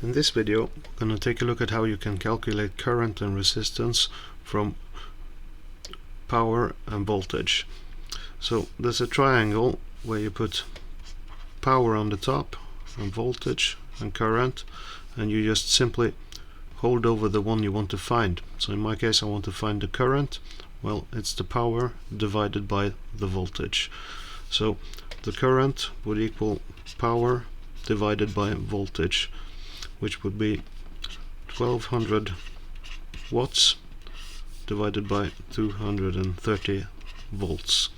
In this video, we're going to take a look at how you can calculate current and resistance from power and voltage. So there's a triangle where you put power on the top and voltage and current, and you just simply hold over the one you want to find. So in my case I want to find the current. Well, it's the power divided by the voltage. So the current would equal power divided by voltage, which would be 1200 watts divided by 230 volts.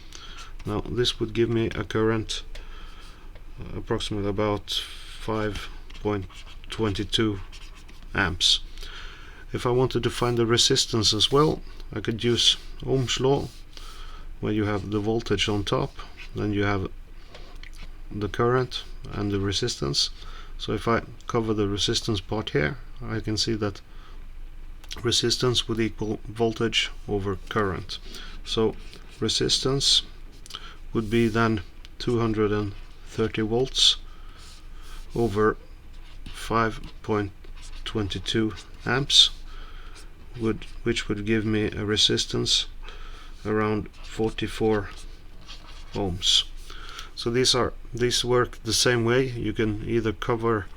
Now this would give me a current approximately about 5.22 amps. If I wanted to find the resistance as well, I could use Ohm's law, where you have the voltage on top, then you have the current and the resistance. So if I cover the resistance part here, I can see that resistance would equal voltage over current. So resistance would be then 230 volts over 5.22 amps, which would give me a resistance around 44 ohms. So these work the same way. You can either cover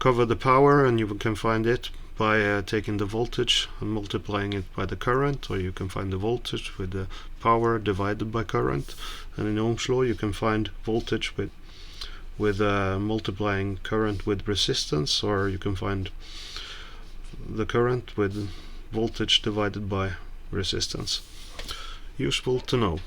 the power and you can find it by taking the voltage and multiplying it by the current, or you can find the voltage with the power divided by current. And in Ohm's law you can find voltage with multiplying current with resistance, or you can find the current with voltage divided by resistance. Useful to know.